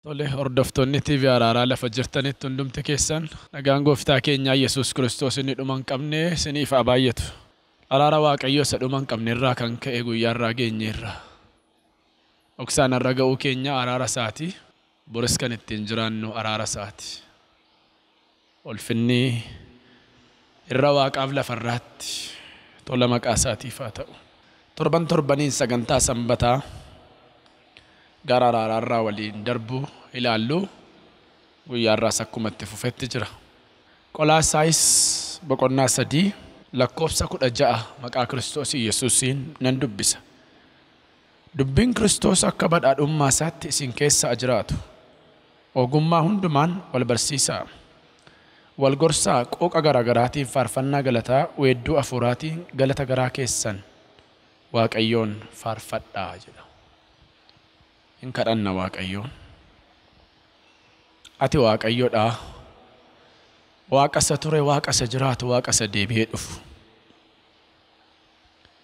Tole hordoftoonni TV Araaraa lafa jirtanitti hundumti keessan nagaan gooftaa keenya Yesuus Kiristoos inni dhuma hin qabne isiniif haa baay'atu. Araara Waaqayyoo isa dhuma hin qabne irraa kan ka'e guyyaa irraa geenyeerra. Oksaan irra ga'uu keenya araara isaati. Boris kan ittiin jiraannu araara isaati. Ulfinni irra Waaqaaf lafarraatti tola maqaa isaatiif haa ta'u. Torbaniin sagantaa sanbataa gara araaraarraa waliin darbu ilaallu guyyaa irraas akkuma itti fufetti jira. Qolaasaayis boqonnaa 3 lakkoofsa 16 maqaa Kiristoos Yesuusiin nan dubbisa. Dubbiin Kiristoos akka badhaadhummaa isaatti isin keessa jiraatu. Ogummaa hundumaan wal barsiisaa. Wal gorsaa qooqa garaagaraatiin faarfannaa galataa weedduu afuuraatiin galata garaa keessan Waaqayyoon faarfadhaa jedha. In kadhanna Waaqayyoon. Ati Waaqayyoodha. Waaqa isa ture, Waaqa isa jiraatu, Waaqa isa deebi'ee dhufu.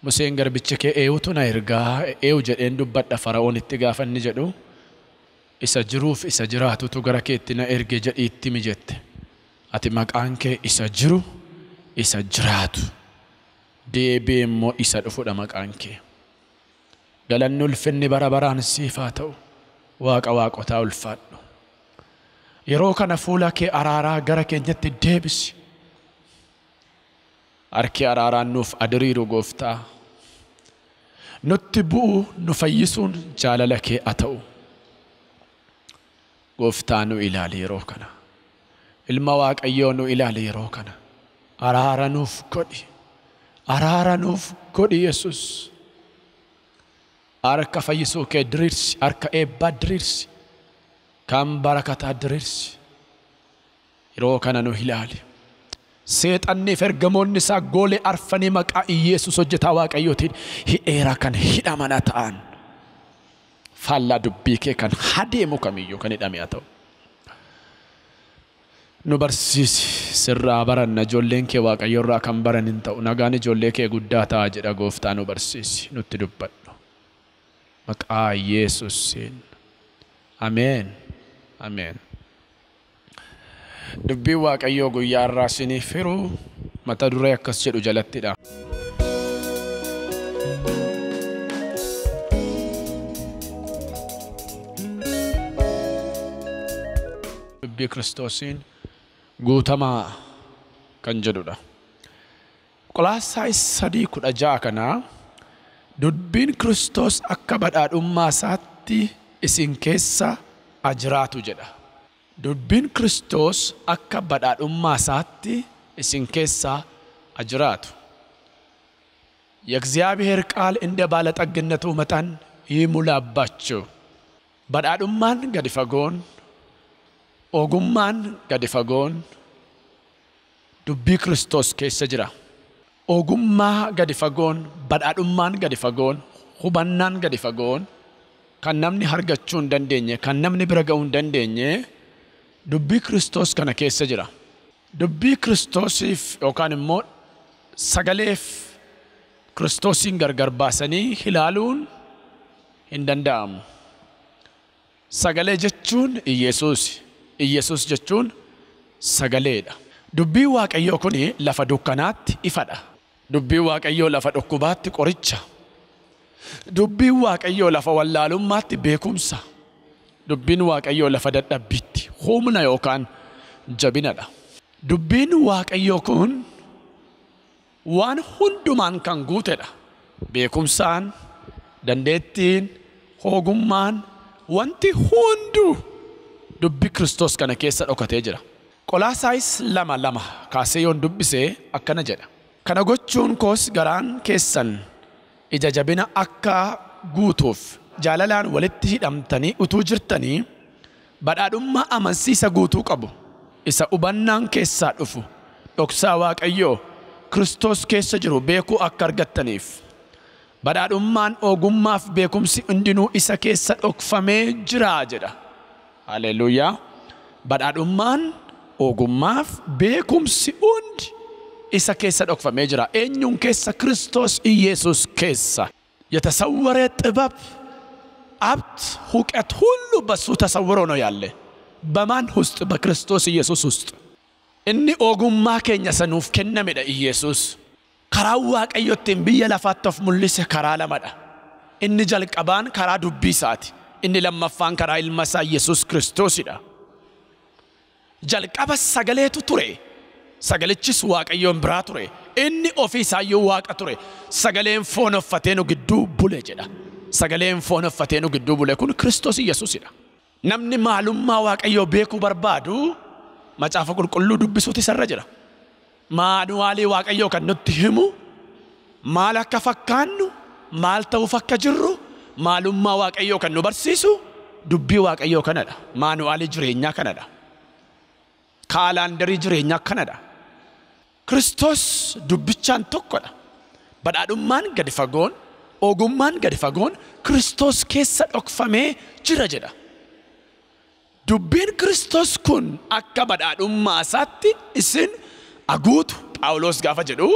Museen garbichi kee eenyutu na ergaa eenyu jedheen dubbadha Fara'oon itti gaafanni jedhu isa jiruuf isa jiraatutu gara keetti na erge jedhii itti mijette. Ati maqaan kee isa jiru isa jiraatu deebi'ee immoo isa dhufudha maqaan kee. Galanni ulfinni bara baraan siif haa ta'u. Waaqa waaqotaa ulfaadhu. Yeroo kana fuula kee araaraa gara keenyatti deebisi. Harki araaraan nuuf adiriiru gooftaa. Nutti bu'u nu fayyisuun jaalala kee haa ta'u. Gooftaa nu ilaali yeroo kana. Ilma Waaqayyoo nu ilaali yeroo kana. Araara nuuf godhi. Araara nuuf godhi Yesuus. Harka fayyisuu kee diriirsi, harka eebbaa diriirsi, kan barakataa diriirsi. Yeroo kana nu ilaali. Seexanniif ergamoonni isaa goole arfanii maqaa Yesuus hojjetaa Waaqayyootiin hidheera kan hidhaman ta'an. Faallaa dubbii kee kan hadeemu kamiyyuu kan hidhame haa ta'u. Nu barsiisi sirraa baranna ijoolleen kee Waaqayyo irraa kan baran hin ta'u. Nagaan ijoollee kee guddaa ta'a jedha gooftaa nu barsiisi nutti dubbadhu. Maqaa Yesuusiin. Ameen. Ameen. Dubbii Waaqayyoo guyyaa irraa isiniif hiru mata duree akkas jedhu jalattidha. Dubbii Kiristoosiin guutamaa kan jedhudha. Qolaasaayis 3:16 kanaa dubbiin Kiristoos akka badhaadhummaa isaatti isin keessa jiraatu jedha. Dubbiin Kiristoos akka badhaadhummaa isaatti isin keessa jiraatu. የእግዚአብሔር ቃል እንደ ባለጠግነቱ መጠን ይሙላባችሁ። badhaadhummaan gadi fagoon, ogummaan gadi fagoon dubbii Kiristoos keessa jira. Ogummaa gadi fagoon, badhaadhummaan gadi fagoon, hubannaan gadi fagoon kan namni argachuu hin dandeenye, kan namni bira ga'uu hin dandeenye dubbii Kiristoos kana keessa jira. Dubbii Kiristoosiif yookaan immoo sagaleef Kiristoosiin gargar baasanii ilaaluun hin danda'amu. Sagalee jechuun Iyesuus, Iyesuus jechuun sagaleedha. Dubbii Waaqayyoo kun lafa dukkanaatti ifadha. Dubbii Waaqayyoo lafa dhukkubaatti qoricha. Dubbii Waaqayyoo lafa wallaalummaatti beekumsa. Dubbiin Waaqayyoo lafa dadhabbiitti humna yookaan jabinadha. Dubbiin Waaqayyoo kun waan hundumaan kan guutedha. Beekumsaan, dandeettiin, ogummaan, wanti hundu dubbii Kiristoos kana keessa dhokatee jira. Qolaasaayis 2:2 kaasee yoon dubbisee akkana jedha. Kana gochuun koos garaan keessan ija jabina akka guutuuf jaalalaan walitti hidhamtanii utuu jirtanii badhaadhummaa amansiisa guutuu qabu. Isa hubannaan keessaa dhufu dhoksaa Waaqayyoo Kiristoos keessa jiru beekuu akka argattaniif. Badhaadhummaan ogummaaf beekumsi hundinuu isa keessa dhokfamee jira jedha. Haleluuyaa. Badhaadhummaan ogummaaf beekumsi hundi isa keessa dhokfamee jira. Eenyuun keessa? Kiristoos ኢየሱስ keessa የተሰወረ ጥበብ ሀብት እውቀት ሁሉ በሱ ተሰውሮ ነው ያለ። በማን ውስጥ? በክርስቶስ ኢየሱስ ውስጥ። እኒ ኦጉማ ኬኛ ሰኑፍ ከነመደ ኢየሱስ karaa waaqayyootiin biyya lafaatti mul'ise karaa lamadha. Inni jalqabaan karaa dubbii isaati. Inni lammaffaan karaa ilma isaa Yesuus Kiristoosidha. Jalqaba sagaleetu ture. Sagalichis waaqayyoon biraa ture. Inni ofii isaayyuu waaqa ture. Sagaleen foon uffatee nu gidduu bule jedha. Sagaleen foon uffatee nu gidduu bule kun Kiristoos Yesuusidha. Namni maalummaa waaqayyoo beekuu barbaadu macaafa qulqulluu dubbisuutu isarra jira. Maanuwaalii waaqayyoo kan nutti himu, maal akka fakkaannu, maal ta'uuf akka jirru, maalummaa waaqayyoo kan nu barsiisu dubbii waaqayyoo kanadha. Maanuwaalii jireenyaa kanadha. Kaalaandarii jireenyaa kanadha. Kiristoos dubbichaan tokkodha. Badhaadhummaan gadi fagoon, ogummaan gadi fagoon Kiristoos keessa dhokfamee jira jedha. Dubbiin Kiristoos kun akka badhaadhummaa isaatti isin aguutu Phaawulos gaafa jedhu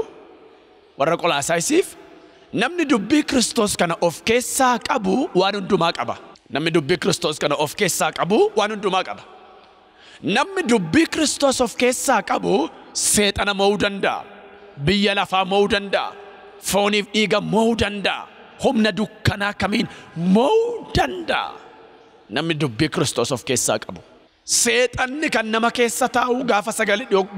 warra Qolaasaayisiif namni dubbii Kiristoos kana of keessaa qabu waan hundumaa qaba. Namni dubbii Kiristoos kana of keessaa qabu waan hundumaa qaba. Namni dubbii Kiristoos of keessaa qabu seexana mo'uu danda'a. Biyya lafaa mo'uu danda'a. Fooniif dhiiga mo'uu danda'a. Humna dukkanaa kamiin mo'uu danda'a. Namni dubbii Kiristoos of keessaa qabu. Seexanni kan nama keessa taa'u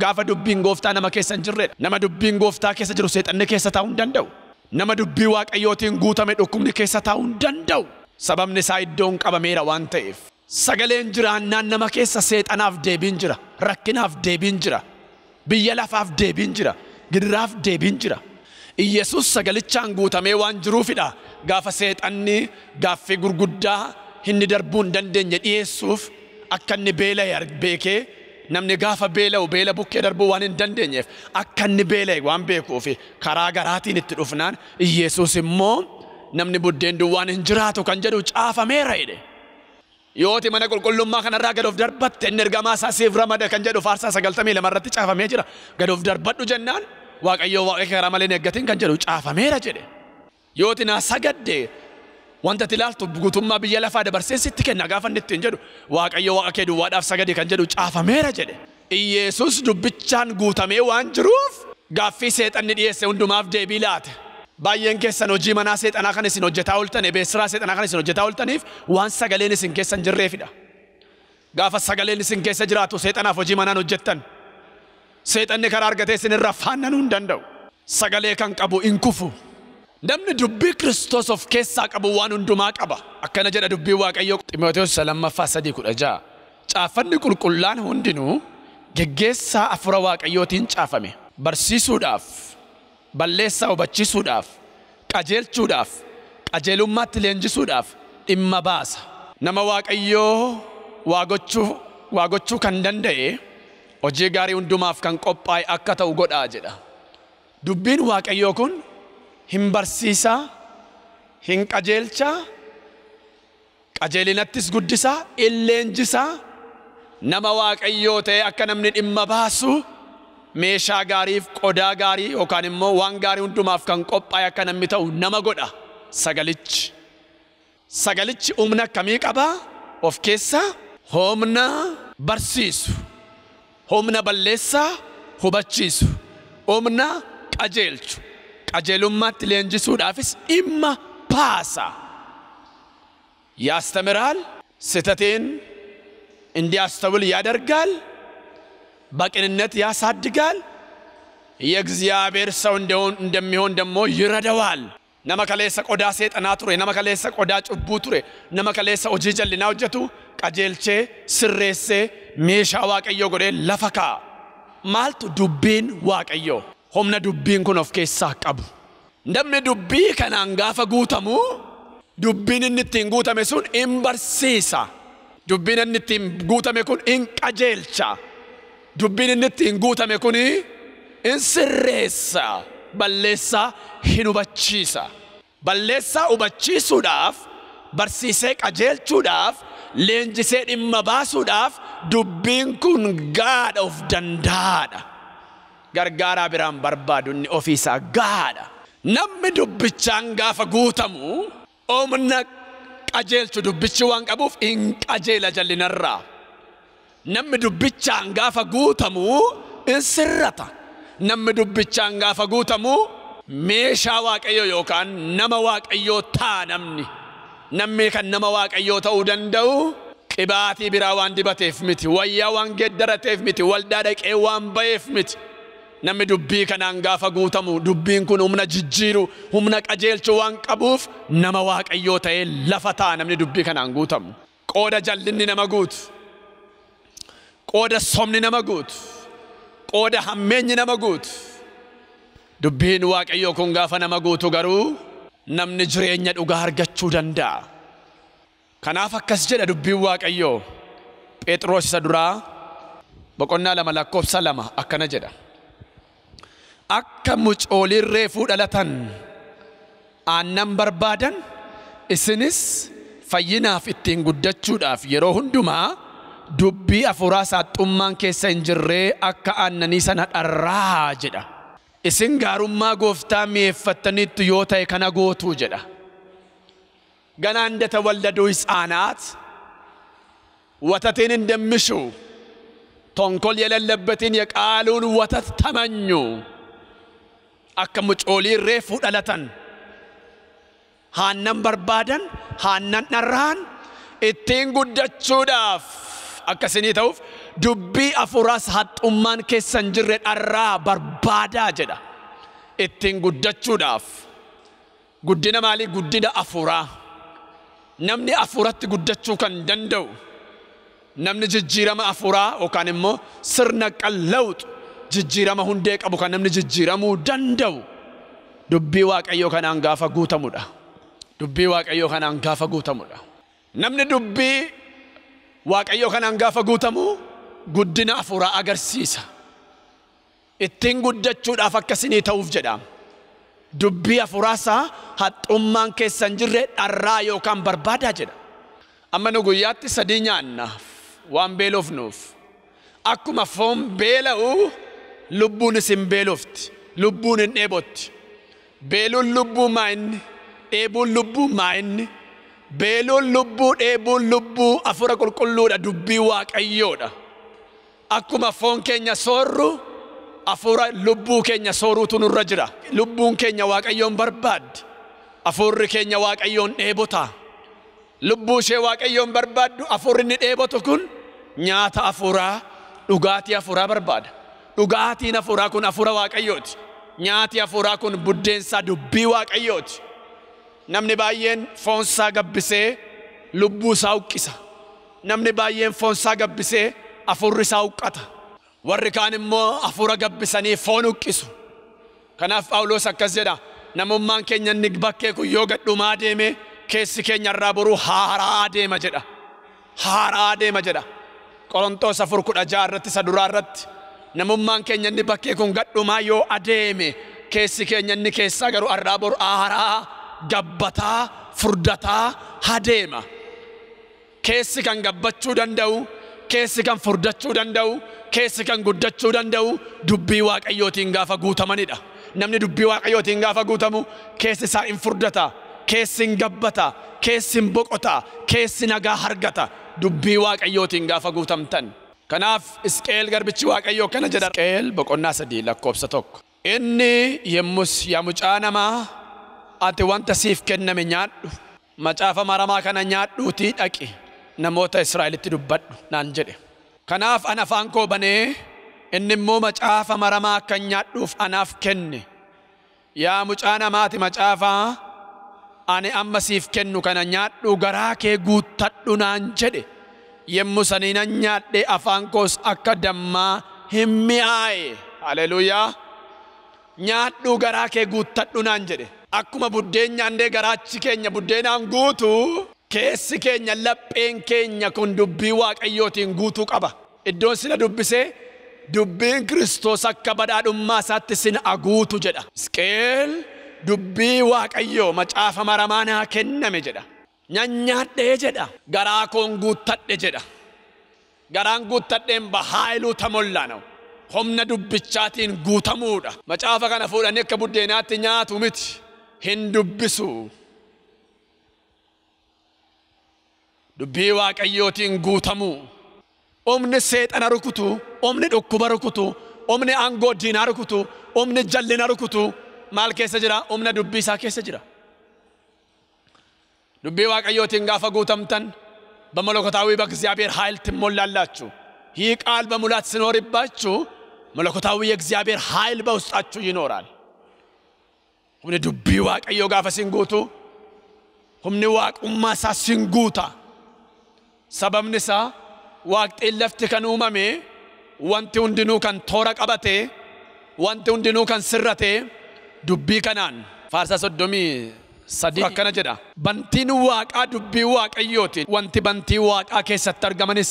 gaafa dubbiin gooftaa nama keessa hin jirredha. Nama dubbiin gooftaa keessa jiru seexanni keessa taa'uu hin danda'u. Nama dubbii waaqayyootiin guutame dhukkubni keessa taa'uu hin danda'u. Sababni isaa iddoon qabameera waan ta'eef. Sagaleen jiraannaan nama keessa seexanaaf deebiin jira. Rakkinaaf deebiin jira. Biyya lafaaf deebiin jira. Gidiraaf deebiin jira. Iyesuus sagalichaan guutamee waan jiruufidha. Gaafa seexanni gaaffii gurguddaa inni darbuu hin dandeenye dhiyeessuuf akka inni beela'e beekee namni gaafa beela'u beela bukkee darbuu waan hin dandeenyeef akka inni beela'e waan beekuuf karaa garaatiin itti dhufnaan Iyesuus immoo namni buddeen duwwaan hin jiraatu kan jedhu caafameera jedhe. Yooti mana qulqullummaa kanarraa gad of darbatte inni ergamaa isaa siif ramada kan jedhu faarsaa 92 irratti caafamee jira. Gad of darbadhu jennaan waaqayyoo waaqa karaa malee eeggatiin kan jedhu caafameera jedhe. Yooti naa sagadde wanta tilaaltu guutummaa biyya lafaa dabarsee sitti kenna gaafa inni ittiin jedhu waaqayyo waaqa kee duwwaadhaaf sagade kan jedhu caafameera jedhe. Iyesuus dubbichaan guutamee waan jiruuf gaaffii seexanni dhiyeesse hundumaaf deebii laate. Baay'een keessan hojii manaa seexanaa kan isin hojjetaa ooltan beessiraa seexanaa kan isin hojjetaa ooltaniif waan sagaleen isin keessa hin jirreefidha. Gaafa sagaleen isin keessa jiraatu seexanaaf hojii manaan hojjettan seexanni karaa argatee isin irraa faannanuu hin danda'u. Sagalee kan qabu hin kufu. Namni dubbii Kiristoos of keessaa qabu waan hundumaa qaba. Akkana jedha dubbii waaqayyoo Xiimotewos 2:3-16. Caafanni qulqullaan hundinuu geggeessaa afura waaqayyootiin caafame. Barsiisuudhaaf, balleessaa hubachiisuudhaaf, qajeelchuudhaaf, qajeelummaatti leenjisuudhaaf dhimma baasa. Nama waaqayyoo waa gochuu kan danda'e hojii gaarii hundumaaf kan qophaa'e akka ta'u godhaa jedha. Dubbiin waaqayyoo kun hin barsiisaa, hin qajeelchaa, qajeelinattis guddisaa, hin leenjisaa, nama waaqayyoo ta'e akka namni dhimma baasu meeshaa gaariif qodaa gaarii yookaan immoo waan gaarii hundumaaf kan qophaa'e akka namni ta'u nama godha. Sagalichi humna akkamii qabaa? Of keessaa humna barsiisu, humna balleessaa hubachiisu, humna qajeelchu. qajeelummaatti leenjisuudhaafis dhimma baasa. ያስተምራል፣ ስህተትን እንዲያስተውል ያደርጋል፣ በቅንነት ያሳድጋል፣ የእግዚአብሔር ሰው እንደሚሆን ደግሞ ይረዳዋል። nama kaleessa qodaa seexanaa ture, nama kaleessa qodaa cubbuu ture, nama kaleessa hojii jallinaa hojjetu qajeelchee sirreessee meeshaa waaqayyoo godhee lafa kaa'a. Maaltu dubbiin waaqayyoo? Humna dubbiin kun of keessaa qabu. Namni dubbii kanaan gaafa guutamu dubbiin inni ittiin guutame sun hin barsiisa. Dubbiin inni ittiin guutame kun hin qajeelcha. Dubbiin inni ittiin guutame kun hin sirreessa. Balleessaa hin hubachiisa. Balleessaa hubachiisuudhaaf, barsiisee qajeelchuudhaaf, leenjisee dhimma baasuudhaaf dubbiin kun gaadha of danda'aadha. gargaaraa biraan barbaadu inni ofiisaa gaadha. Namni dubbichaan gaafa guutamu oomna qajeelchu dubbichi waan qabuuf hin qajeela jallinarraa. Namni dubbichaan gaafa guutamu hin sirrata. Namni dubbichaan gaafa guutamu meeshaa waaqayyoo yookaan nama waaqayyoo ta'a namni. Namni kan nama waaqayyoo ta'uu danda'u qibaatii biraa waan dibateef miti, wayyaa waan geeddarateef miti, waldaa dhaqee waan ba'eef miti. Namni dubbii kanaan gaafa guutamu dubbiin kun humna jijjiiru, humna qajeelchu waan qabuuf nama waaqayyoo ta'ee lafa ta'a namni dubbii kanaan guutamu. Qooda jallinni nama guutu, qooda somni nama guutu, qooda hammeenyi nama guutu. Dubbiin waaqayyoo kun gaafa nama guutu garuu namni jireenya dhugaa argachuu danda'a. Kanaaf akkas jedha dubbiin waaqayyoo Phexros isa duraa boqonnaa 2:2 akkana jedha. Akka mucooliin reefuu dhalatan aannan barbaadan isinis fayyinaaf ittiin guddachuudhaaf yeroo hundumaa dubbii afuuraa saaxummaan keessa hin jirree akka aannanii sana dharraa jedha. Isin gaarummaa gooftaa mi'eeffattaniittu yoo ta'e kana gootuu jedha. ገና እንደተወለዱ ሕፃናት ወተትን እንደሚሹ ተንኮል የሌለበትን የቃሉን ወተት ተመኙ። አከሙጮሊ ሬፉ ደለተን ሃነን በርባደን ሃነን ነራን ኢቲን ጉደቹዳፍ አከስኒ ተውፍ ዱቢ አፉራስ ሀጡማን ኬሰን ጅሬ ደራ በርባዳ ጀዳ ኢቲን ጉደቹዳፍ ጉዲነ ማሊ ጉዲነ አፉራ namni afuuratti guddachuu kan danda'u namni jijjiirama afuuraa yookaan immoo sirna qallawxu jijjiirama hundee qabu kan namni jijjiiramuu danda'u dubbii waaqayyoo kanaan gaafa guutamudha. Dubbii waaqayyoo kanaan gaafa guutamudha. Namni dubbii waaqayyoo kanaan gaafa guutamu guddina afuuraa agarsiisa. Ittiin guddachuudhaaf akkasinii ta'uuf jedhama. Dubbii afuuraasaa haxummaan keessan jirre dharraa yookaan barbaadaa jedha. Amma nu guyyaatti 3 nyaannaaf waan beelofnuuf akkuma foon beela'u lubbuun isin beelofti, lubbuun hin dheebotti. Beeluun lubbuu maa'inni, dheebuun lubbuu maa'inni. Beeluun lubbuu, dheebuun lubbuu afuura qulqulluudha, dubbii waaqayyoodha. Akkuma foon keenya soorru afuura lubbuu keenya sooruutu nurra jira. Lubbuun keenya waaqayyoon barbaaddi. Afuurri keenya waaqayyoon dheebota. Lubbuu ishee waaqayyoon barbaaddu afuurri inni dheebotu kun nyaata afuuraa, dhugaatii afuuraa barbaada. Dhugaatiin afuuraa kun afuura waaqayyooti. Nyaati afuuraa kun buddeensaa dubbii waaqayyooti. Namni baay'een foonsaa gabbisee lubbuu isaa uqqisa. Namni baay'een foonsaa gabbisee afuurri isaa uqqata. Warri kaan immoo afuura gabbisanii foon uqqisu. Kanaaf Phaawulos akkas jedha, namummaan keenya inni bakkee kun yoo gadhumaa deeme keessi keenya irraa boruu haaraa deema jedha. Haaraa deema jedha. Qorontos 4:16 irratti isa duraa irratti namummaan keenya inni bakkee kun gadhumaa yoo adeeme keessi keenya inni keessaa garuu irraa boruu haaraa gabbataa furdataa hadeema. Keessi kan gabbachuu danda'u, keessi kan furdachuu danda'u, keessi kan guddachuu danda'u dubbii waaqayyootiin gaafa guutamanidha. Namni dubbii waaqayyootiin gaafa guutamu keessi isaa hin furdata, keessi hin gabbata, keessi hin boqota, keessi nagaa argata dubbii waaqayyootiin gaafa guutamtan. Kanaaf Hisqeel garbichi waaqayyoo kana jedha. Hisqeel boqonnaa 3:1. Inni yemmus yaa mucaa namaa ati wanta siif kenname nyaadhu, macaafa maramaa kana nyaadhuutii dhaqi namoota Israa'elitti dubbadhu naan jedhe. Kanaaf ana afaan koo banee inni immoo macaafa maramaa akka nyaadhuuf anaaf kenne. Yaa mucaa namaati macaafa ani amma siif kennu kana nyaadhu garaa kee guuttadhu naan jedhe. Yemmuu sanii nan nyaadhe afaan koos akka dammaa hin mi'aaye. Haleluuyaa. Nyaadhu garaa kee guuttadhu naan jedhe. Akkuma buddeen nyaannee garaachi keenya buddeenaan guutu keessi keenya lapheen keenya kun dubbii waaqayyootiin guutuu qaba. Iddoon sina dubbisee dubbiin Kiristoos akka badhaadhummaa isaatti sina guutu jedha. Hisqeel dubbii waaqayyoo macaafa maramaa naa kenname jedha. Nyaadhee jedha. Garaa koon guuttadhe jedha. Garaan guuttadheen bahaayiluu tamollaa na'u. humna dubbichaatiin guutamuudha. Macaafa kana fuudhanii akka buddeenaatti nyaatu miti, hin dubbisu. Dubbii Waaqayyootiin guutamuu. Humni seexana rukutu, humni dhukkuba rukutu, humni aangoo diinaa rukutu, humni jallina rukutu maal keessa jira? Humna dubbii isaa keessa jira. Dubbii Waaqayyootiin gaafa guutamtan በመለኮታዊ በእግዚአብሔር ኃይል ትሞላላችሁ። ይህ ቃል በሙላት ሲኖርባችሁ መለኮታዊ የእግዚአብሔር ኃይል በውስጣችሁ ይኖራል። ሁምኒ ዱቢ ዋቀዮ ጋፈ ሲንጉቱ ሁምኒ ዋቁማ ሳ ሲንጉታ ሰበብንሳ ዋቅጤ ለፍት ከን ኡመሜ ወንቲ ሁንድኑ ከን ቶራ ቀበቴ ወንቲ ሁንድኑ ከን ስረቴ ዱቢ ከናን ፋርሳ ሶዶሚ Sadii akkana jedha. Bantiin Waaqaa dubbii Waaqayyooti. Wanti bantii Waaqaa keessatti argamanis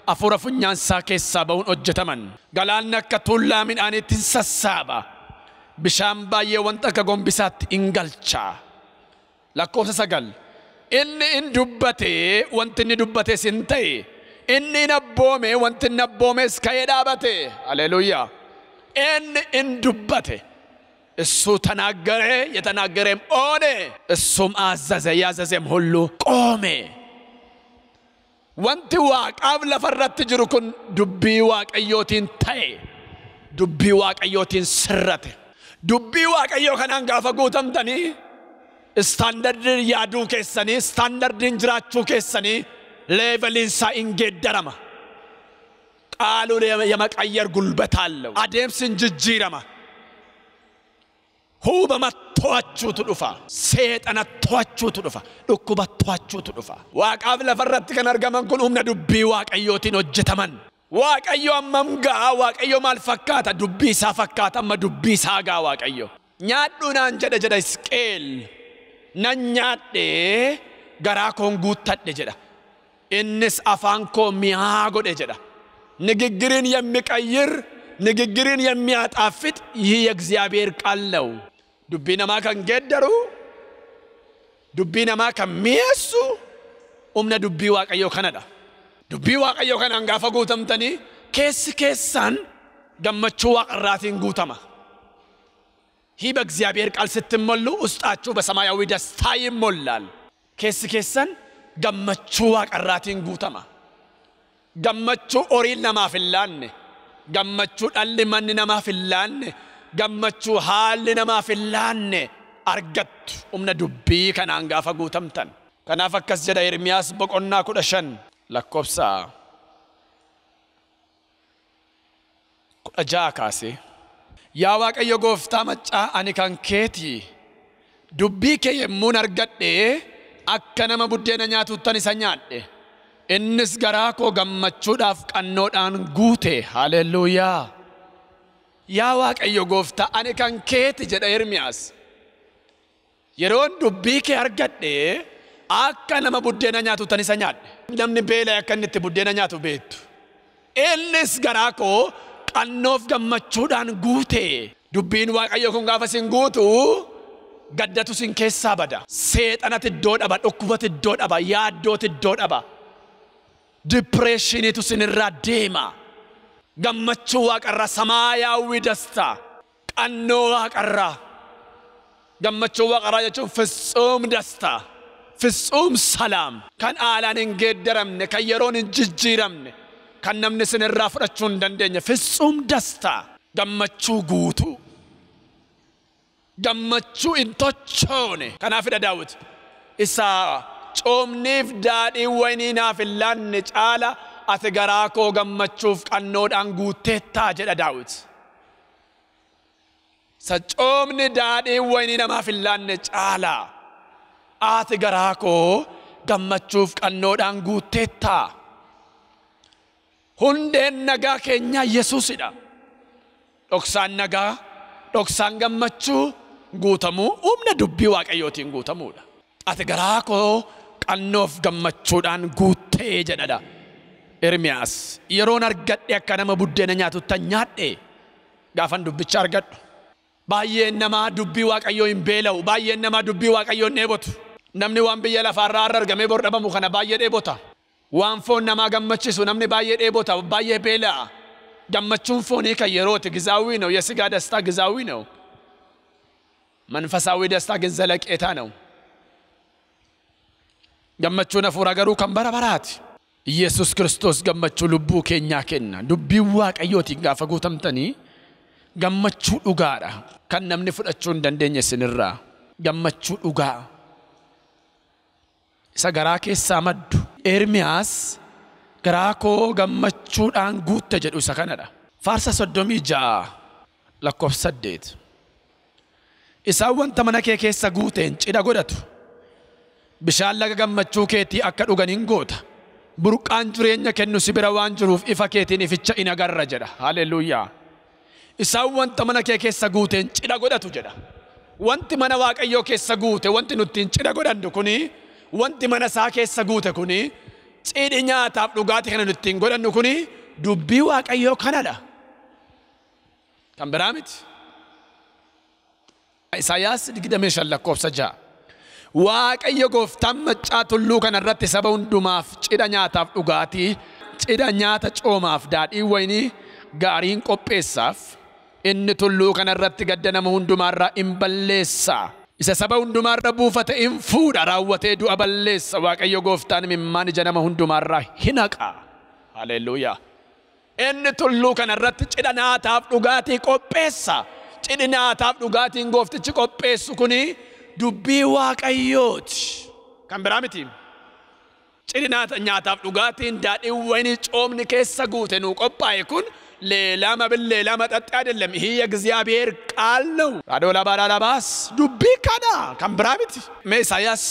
hafuura funyaansaa keessaa ba'uun hojjetaman. Galaanni akka tuullaa midhaaniitti sassaaba. Bishaan baay'ee wanta akka gombisaatti in galcha. Lakkoofsa 9. Inni in dubbate wanti inni dubbate sin ta'e. Inni in abboome wanti inni abboomes ka'ee dhaabate. Haleluuyaa. Inni in dubbate. እሱ ተናገረ የተናገረም ሆነ እሱም አዘዘ ያዘዘም ሁሉ ቆመ ወንቲ ዋቃብ ለፈረት ጅሩ ኩን ዱቢ ዋቀዮቲን ተይ ዱቢ ዋቀዮቲን ስረተ ዱቢ ዋቀዮ ከናን ጋፈ ጉተምተኒ ስታንዳርድ ያዱ ከሰኒ ስታንዳርድ እንጅራቹ ከሰኒ ሌቨሊንሳ እንገደረማ ቃሉ የመቀየር ጉልበት አለው አደምስ እንጅጅረማ ሁበ መጥቷችሁ ትዱፋ ሰይጣን ተዋችሁ ትዱፋ ዱኩባ ተዋችሁ ትዱፋ ዋቃብ ለፈረት ከነርገመን ኩን ኡምነ ዱቢ ዋቀዮቲን ሆጀተመን ዋቀዮ አመምጋ ዋቀዮ ማልፈካታ ዱቢ ሳፈካታ አመ ዱቢ ሳጋ ዋቀዮ ኛዱናን ጀደ ስቄል ነኛዴ ገራኮን ጉተደ ጀዳ እንስ አፋንኮ ሚያጎደ ጀዳ ንግግርን የሚቀይር ንግግርን የሚያጣፍጥ ይህ የእግዚአብሔር ቃል ነው ዱቢ ነማ ከንገደሩ ዱቢ ነማ ከሚያሱ ኡምነ ዱቢ ዋቀዮ ከነዳ ዱቢ ዋቀዮ ከናን ጋፈ ጉተምተኒ ከስከሳን ገመቹ ዋቀራቲን ጉተማ ይህ በእግዚአብሔር ቃል ስትሞሉ ውስጣችሁ በሰማያዊ ደስታ ይሞላል ከስከሳን ገመቹ ዋቀራቲን ጉተማ ገመቹ ኦሪል ነማ ፍላን ገመቹ ዳል ማን ነማ ፍላን ገመቹ ሃል ነማ ፍላን አርገት ኡምነ ዱቢ ከናን ጋፈ ጉተምተን ከናፈከስ ጀዳ ኤርሚያስ በቆና ኩደሸን ለኮብሳ አጃካሴ ያ ዋቀዮ ጎፍታ መጫ አኒካን ኬቲ ዱቢ ከየሙን አርገዴ አከነመ ቡዴነ ኛቱተን ይሰኛዴ እንስ ገራኮ ገመቹዳፍ ቀኖዳን ጉቴ ሃሌሉያ ያ ዋቀዮ ጎፍታ አኒካን ኬቲ ጀዳ ኤርሚያስ የሮን ዱቢ ከ አርገዴ አከነመ ቡዴነ ኛቱተን ይሰኛዴ ነምኒ ቤላ ያከንቲ ቡዴነ ኛቱ ቤቱ እንስ ገራኮ ቀኖፍ ገመቹዳን ጉቴ ዱቢን ዋቀዮ ኩን ጋፈ ሲንጉቱ ገደቱ ሲን ኬሳ በዳ ሰይጣናት ዶዳባ ዶኩበት ዶዳባ ያዶት ዶዳባ ዲፕሬሽን እቱ ሲንራ ዴማ ገመቹ ዋቀራ ሰማያዊ ደስታ ቀኖ ዋቀራ ገመቹ ዋቀራ የቹ ፍጹም ደስታ ፍጹም ሰላም ከን አላን እንገደረምነ ከየሮን እንጅጅረምነ ከነምነ ሲንራ ፍረቹ እንደንደኛ ፍጹም ደስታ ገመቹ ጉቱ ገመቹ እንቶቾኔ ከናፍደ ዳዊት ኢሳ ጾምኒፍ ዳዲ ወይኒና ፍላን ጫላ አትገራኮ ገመቹፍ ቀኖዳን ጉቴታ ጀዳ ዳዊት ሰጾምኒ ዳዲ ወይኒና ማፍላን ጫላ አትገራኮ ገመቹፍ ቀኖዳን ጉቴታ ሁንዴን ነጋ ኬኛ ኢየሱስዳ ዶክሳን ነጋ ዶክሳን ገመቹ ጉተሙ ኡምነ ዱቢ ዋቀዮቲን ጉተሙዳ አትገራኮ ቀኖፍ ገመቹዳን ጉቴ ጀዳዳ ኤርሚያስ የሮን አርገዴ አከነመ ቡዴነ ኛቱተን ኛዴ ጋፈን ዱብቻ አርገዱ ባየነማ ዱቢ ዋቀዮ ኢምቤለው ባየነማ ዱቢ ዋቀዮ ኔቦቱ ነምኒ ዋን ብየ ለፋራ አረርገሜ ቦርደበሙ ከነ ባየ ዴቦታ ዋን ፎን ነማ ገመችሱ ነምኒ ባየ ዴቦታ ባየ ቤላ Gammachuun foonii kan yerooti gizaawii ነው የሥጋ ደስታ gizaዊ ነው መንፈሳዊ ደስታ ግን ዘለቄታ ነው gammachuun hafuura garuu kan bara baraati ኢየሱስ ክርስቶስ gammachuu lubbuu keenyaa kenna dubbii waaqayyootiin gaafa guutamtanii gammachuu dhugaadha kan namni fudhachuu hin dandeenye sinirraa gammachuu dhugaa isa garaa keessaa maddu Ermiyaas garaa koo gammachuudhaan guutte jedhu isa kanadha faarsa 36 lakkoofsa 8 isaan wanta mana kee keessa guuteen cidha godhatu bishaan laga gammachuu keetii akka dhuganiin goota burqaan jireenya kennu si bira waan jiruuf ifa keetiin ificha in agarra jedha haleluuyaa isaan wanta mana kee keessa guuteen cidha godhatu jedha wanti mana waaqayyoo keessa guute wanti nutti cidha godhannu kuni wanti mana isaa keessa guute kuni cidhi nyaataaf dhugaatii kana nutti godhannu kuni dubbii waaqayyoo kanadha kan biraa miti Isaayaas 25 lakkoofsa 6 waaqayyo gooftaan maccaa tulluu kanarratti saba hundumaaf cidha nyaataaf dhugaatii cidha nyaata coomaaf daadhii wayinii gaariin qopheessaaf inni tulluu kanarratti gadda nama hundumaarraa in balleessa isa saba hundumaarra buufate in fuudha raawwatee du'a balleessa waaqayyo gooftaan mimmaan ija nama hundumaarraa hinaqa haleluuyaa inni tulluu kanarratti cidha nyaataaf dhugaatii qopheessa cidhi nyaataaf dhugaatiin gooftichi qopheessu kuni dubbii waaqayyooti kan biraa miti cidhi nyaataaf dhugaatiin daadhii wayinii coomni keessa guute nuu qophaa'e kun ሌላ መብል ሌላ መጠጥ አይደለም ይሄ የእግዚአብሔር ቃል ነው አዶላ ባላላባስ ዱቢ ካዳ ካምብራቢት ኢሳይያስ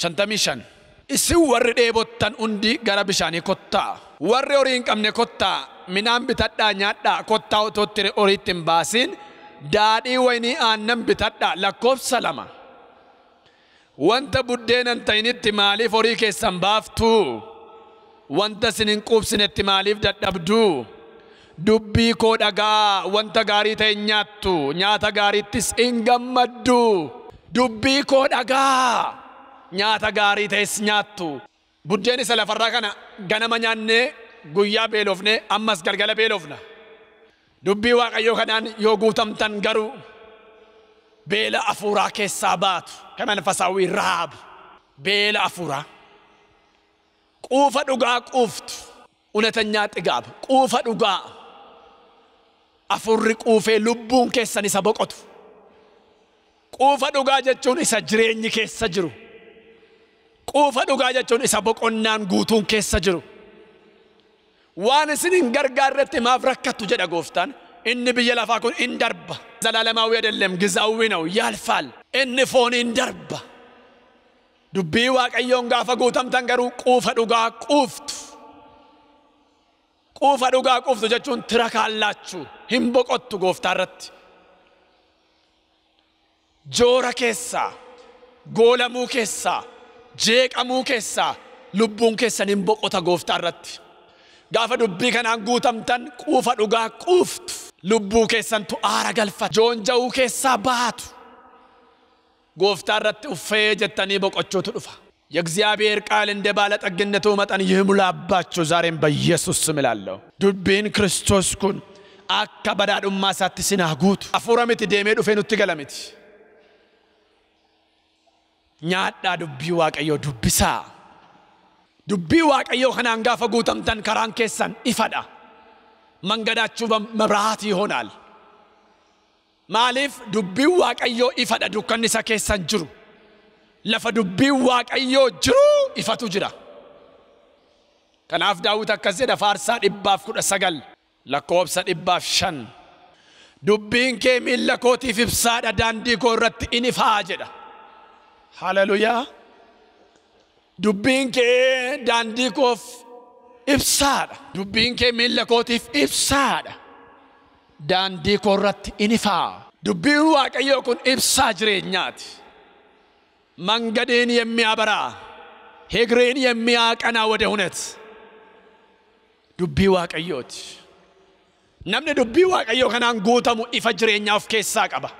55 እሱ ወርዴ ቦታን ኡንዲ ገራብሻኔ ኮታ ወሬ ኦሪን ቀምኔ ኮታ ሚናም ቢታዳ ኛዳ ኮታው ቶትሪ ኦሪትን ባሲን ዳዲ ወይኒ አነም ቢታዳ ለኮብ ሰላማ ወንተ ቡዴነን ታይኒት ማሊፍ ኦሪ ከሰን ባፍቱ ወንተ ስንን ቁብስነት ማሊፍ ደደብዱ dubbii koo dhagaa wanta gaarii ta'e nyaattu nyaata gaariittis hin gammaddu dubbii koo dhagaa nyaata gaarii ta'es nyaattu buddeen isa lafarraa kana ganama nyaannee guyyaa beelofne ammas galgala beelofna dubbii waaqayyoo kanaan yoo guutamtan garuu beela afuuraa keessaa baatu kan manfasaawii raab beela afuuraa quufa dhugaa quuftu unetanyaa xigaab quufa dhugaa afurri quufee lubbuun keessan isa boqotu quufa dhugaa jechuun isa jireenyi keessa jiru quufa dhugaa jechuun isa boqonnaan guutuun keessa jiru waan isin hin gargaarretti maaf rakkattu jedha gooftaan inni biyya lafaa kun in darba zalaalamaawii አይደለም gizaawii ነው ያልፋል inni foon in darba dubbii waaqayyoon gaafa guutamtan garuu quufa dhugaa quuftu quufa dhugaa quuftu jechuun tirakaallaachuu hin boqottu gooftaarratti joora keessaa goolamuu keessaa jeeqamuu keessaa lubbuun keessan hin boqota gooftaarratti gaafa dubbii kanaan guutamtan quufa dhugaa quuftu lubbuu keessantu aara galfata joonja'uu keessaa baatu gooftaarratti uffee jettanii boqochuutu dhufa የእግዚአብሔር ቃል እንደ ባለጠግነቱ መጠን ይሙላባችሁ ዛሬም በኢየሱስ ስም እላለሁ ዱብቢን ክርስቶስ ኩን አካ በዳዱማ ሳትስናጉት አፉራሚት ደሜ ዱፌኑት ገለሚት ኛዳ ዱቢ ዋቀዮ ዱቢሳ ዱቢ ዋቀዮ ከናን ጋፈ ጉተምተን ከራን ኬሰን ይፈዳ መንገዳችሁ መብራት ይሆናል ማሊፍ ዱቢ ዋቀዮ ይፈዳ ዱከንሳ ኬሰን ጅሩ lafa dubbii waaqayyoo jiru ifatu jira kanaaf daawit akkas jedha faarsaa 119 lakkoobsa 105 dubbiin kee miilla kootiif ibsaadha daandii koo irratti in ifaa jedha haleluuyaa dubbiin kee daandii koof ibsaadha dubbiin kee miilla kootiif ibsaadha daandii koo irratti in ifaa dubbiin waaqayyoo kun ibsaa jireenyaati መንገዴን የሚያበራ ሄግሬን የሚያቀና ወደ እውነት ዱቢ ዋቀዮት namni dubbii waaqayyoo kanaan guutamu ifa jireenyaaf keessaa qaba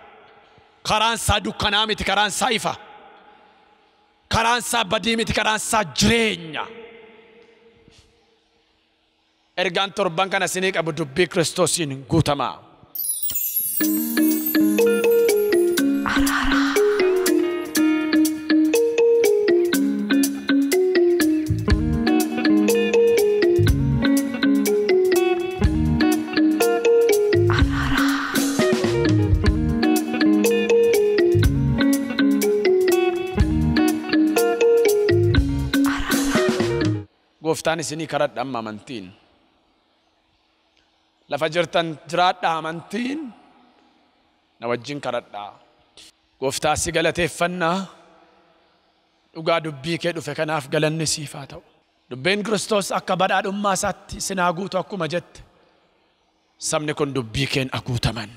karaan isaa dukkanaa miti karaan isaa ifa karaan isaa badii miti karaan isaa jireenya ergaan torban kana isinii qabu dubbii Kiristoosiin guutamaa. Gooftaan isinii karadha amma amantiin. Lafa jirtan jiraadha amantiin. Na wajjin karadha. Gooftaa si galateeffannaa. Dhugaa dubbii kee dhufe kanaaf galanni siif haa ta'u. Dubbiin Kiristoos akka badhaadhummaa isaatti isin haa guutu akkuma jette. Sabni kun dubbii keen haguutaman.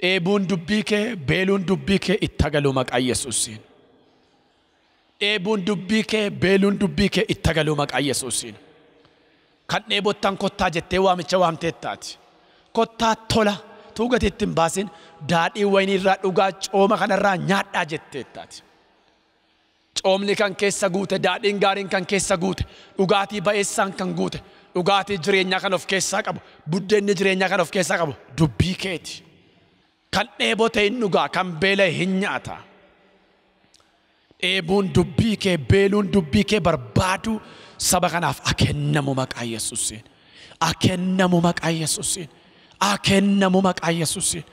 Dheebuun dubbii kee, beeluun dubbii kee itti galu maqaa Yesuusiin. Dheebuun dubbii kee, beeluun dubbii kee itti galu maqaa Yesuusiin. Kan dheebottan kottaa jettee waamicha waamteettaati. Kottaa tola tuugati ittiin baasin daadhii wayinii irraa dhugaa cooma kanarraa nyaadhaa jetteettaati. Coomni kan keessa guute, daadhiin gaariin kan keessa guute, dhugaatii ba'eessaan kan guute, dhugaatii jireenyaa kan of keessaa qabu, buddeenni jireenyaa kan of keessaa qabu dubbii keeti. Kan dheebote hin dhugaa, kan beela'e hin nyaata. Dheebuun dubbii kee, beeluun dubbii kee barbaadu saba kanaaf akennamu maqaa Yesuusiin. Akennamu maqaa Yesuusiin. Akennamu maqaa Yesuusiin.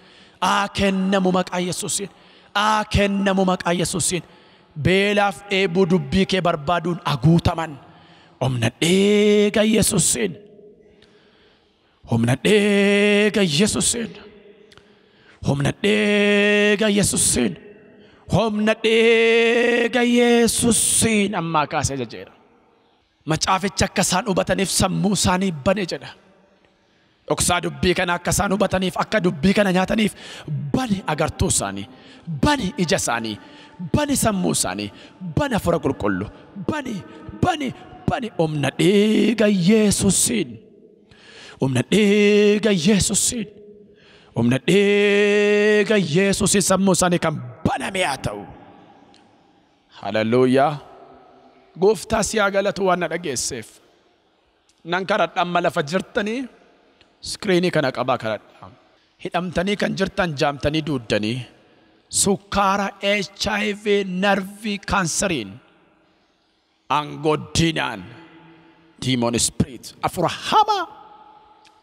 Akennamu maqaa Yesuusiin. Akennamu maqaa Yesuusiin. Beelaaf dheebuu dubbii kee barbaaduun haguutaman. Humna dheega Yesuusiin. Humna dheega Yesuusiin. Humna dheega Yesuusiin. Humna dheega Yesuusiin ammaa kaasee jajeera. Macaaficha akka isaan hubataniif sammuu isaanii bane jedha. Dhoksaa dubbii kana akka isaan hubataniif, akka dubbii kana nyaataniif bani agartuu isaanii, bani ija isaanii, bani sammuu isaanii, bani hafuura qulqullu, bani humna dheega Yesuusiin. Humna dheega Yesuusiin. Humna dheega Yesuusiin sammuu isaanii kan baname haa ta'u. Hallelujaa. Gooftaa si haa galatu waan na dhageesseef. Nan karadha amma lafa jirtanii iskiriinii kana qabaa karadha. Hidhamtanii kan jirtan jaamtanii duuddanii sukkaara HIV narvii kaanseriin aangooddiinaan diimon ispiriit afura hamaa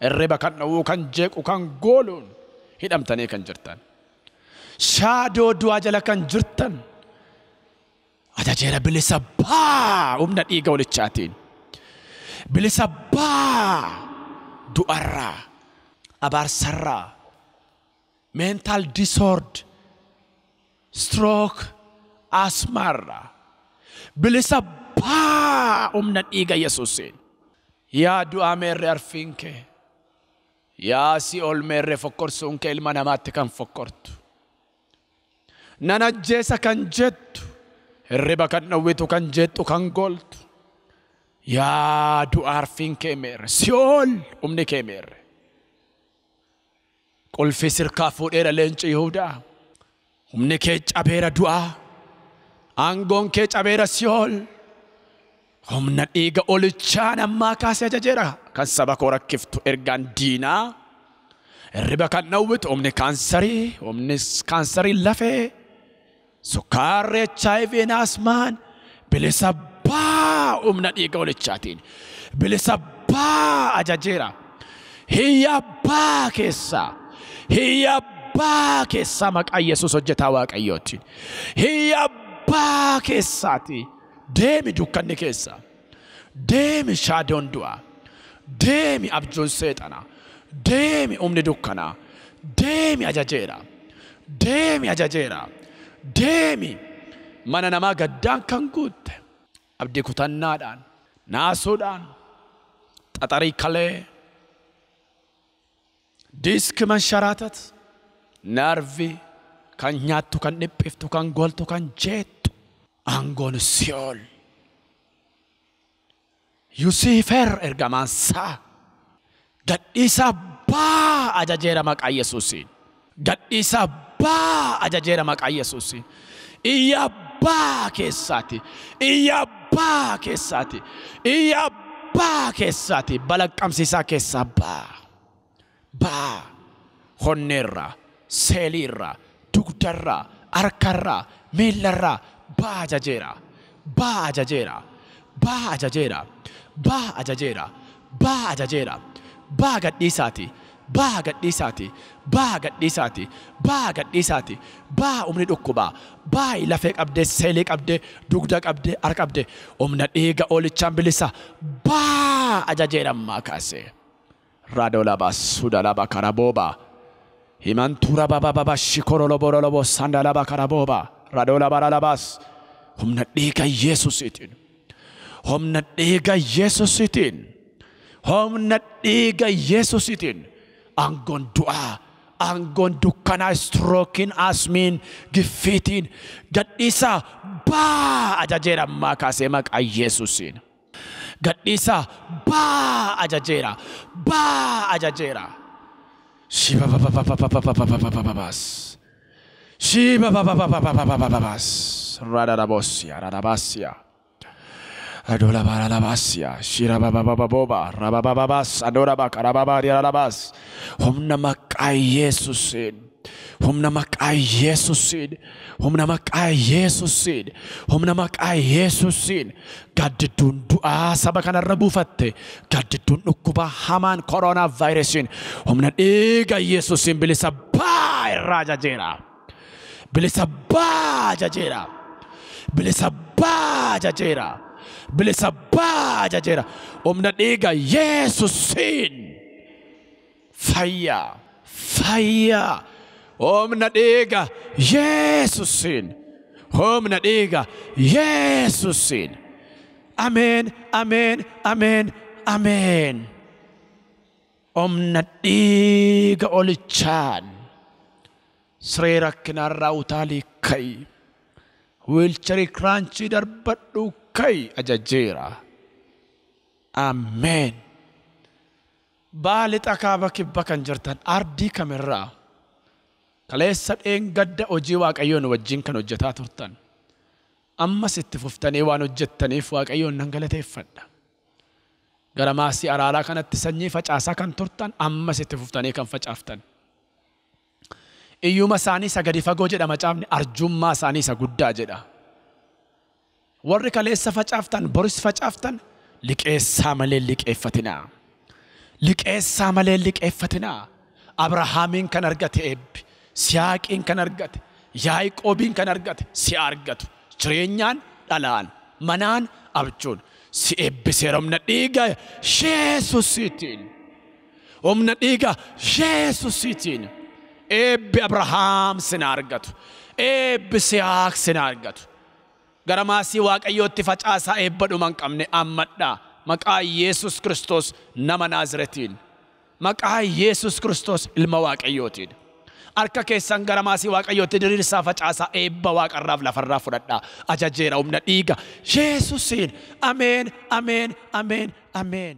irriba kan dhawuu kan jeequ kan gooluun hidhamtanii kan jirtan. Shaadoo du'aa jala kan jirtan ajajeera bilisa baa humna dhiiga walichaatiin. Bilisa baa du'arraa, abaarsarraa, mental disorder, stroke, asmarraa. Bilisa baa humna dhiiga Yesuusiin. Yaa du'aa meerre arfiin kee. Yaa si'ool meerre fokkorsuun kee ilma namaatti kan fokkortu. Nan ajjeesa kan jettu. Hirriba kan dhawwitu kan jettu kan goltu. Yaa du'aa arfiin kee meerre. Si'ool humni kee meerre. Qulfi sirkaa fuudheera leenci Yihuudaa. Humni kee cabeera du'aa. Aangoon kee cabeera si'ool. Humna dhiiga olichaan ammaa kaasee ajajeera kan saba koo rakkiftu ergaan diinaa. Hirriba kan dhawwitu humni kaansarii lafee. Sukkaarri HIV asmaan bilisa baa humna dhiiga walichaatiin. Bilisa baa ajajeera. Hiyya baa keessaa maqaa Yesuus hojjetaa Waaqayyootiin. Hiyya baa keessaati. Deemi dukkanni keessa. Deemi shaadoon du'aa. Deemi abjuun seexanaa. Deemi humni dukkanaa. Deemi ajajeera. Deemi mana namaa gaddaan kan guutte. Abdii kutannaadhaan, naasuudhaan, xaxarii kalee, diiski mansharaatat, narvii kan nyaattu, kan dhiphiftu, kan goltu, kan jeettu. Aangoon si'ool. Yusifer ergamaan isaa gadhiisa baa ajajeera maqaa Yesuusiin. Gadhiisa baa ajajeera maqaa Yesuusiin. Iyya baa keessaati. Iyya baa keessaati balaqqamsiisaa keessaa baa honneerraa seeliirraa dugdarraa harkarraa miillarraa baa ajajeera baa ajajeera baa ajajeera baa ajajeera baa ajajeera baa gadhiisaati baa gadhiisaati baa gadhiisaati baa gadhiisaati baa umni dhukkubaa baa lafee qabdee seelii qabdee dugda qabdee harka qabdee umna dhiiga oolichaan bilisa baa ajajeera ammaa kaasee raadolabas sudalaba karaboobaa himantura baba shikoroloborolobo sandalaba karaboobaa raadolabaralabas humna dhiiga Yesuusitiin humna dhiiga Yesuusitiin humna dhiiga Yesuusitiin aangoon du'aa aangoon dukkanaa strookiin asmiin giffiitiin gadhiisaa baa ajajeera ammaa kaasee maqaa Yesuusiin gadhiisaa baa ajajeera baa ajajeera shiba babas shiba babas radarabosia adola baralabasia shira babababoba rabababas adola bakarababa dialabas humna maqaa Yesuusiin humna maqaa Yesuusiin humna maqaa Yesuusiin humna maqaa Yesuusiin gaddidduun du'aa saba kanarra buufatte gaddidduun dhukkuba hamaan corona virusiin humna dhiiga Yesuusiin bilisa baa irraa ajajeera bilisa baa ajajeera bilisa baa ajajeera bilisa baa ajajeera humna dhiiga Yesuusiin fayyaa fayyaa humna dhiiga Yesuusiin humna dhiiga Yesuusiin ameen ameen ameen ameen humna dhiiga olichaan siree rakkinarraa utaalii ka'i wiilcharii kiraanchii darbadhu ka'i ajajeera ameen baali xakaaba kibba kan jirtan ardii kamirraa kaleessa dheengadda hojii Waaqayyoon wajjin kan hojjetaa turtan ammas itti fuftanii waan hojjettaniif Waaqayyoon nan galateeffadha gara maasii araaraa kanatti sanyii facaasaa kan turtan ammas itti fuftanii kan facaaftan iyyuma isaanii isa gadi fagoo jedha macaafni arjummaa isaanii isa guddaa jedha warri kaleessa facaaftan boris facaaftan liqeessaa malee liqeeffatinaa liqeessaa malee liqeeffatinaa Abrahaamiin kan argate eebbi Siyaaqiin kan argate Yaaqoobiin kan argate si argatu jireenyaan dhalaan manaan abjuun si eebbiseera humna dhiiga Yesuusiitiin humna dhiiga Yesuusiitiin eebbi Abrahaam sin argatu eebbi Siyaaq sin argatu gara maasii Waaqayyootti facaasaa eebba dhuman qabne ammadhaa maqaa Yesuus Kiristoos nama Naazretiin maqaa Yesuus Kiristoos ilma Waaqayyootiin harka keessan gara maasii Waaqayyootti diriirsaa facaasaa eebba Waaqarraaf lafarraa fudhadhaa ajajeera humna dhiiga Yesuusiin ameen ameen ameen ameen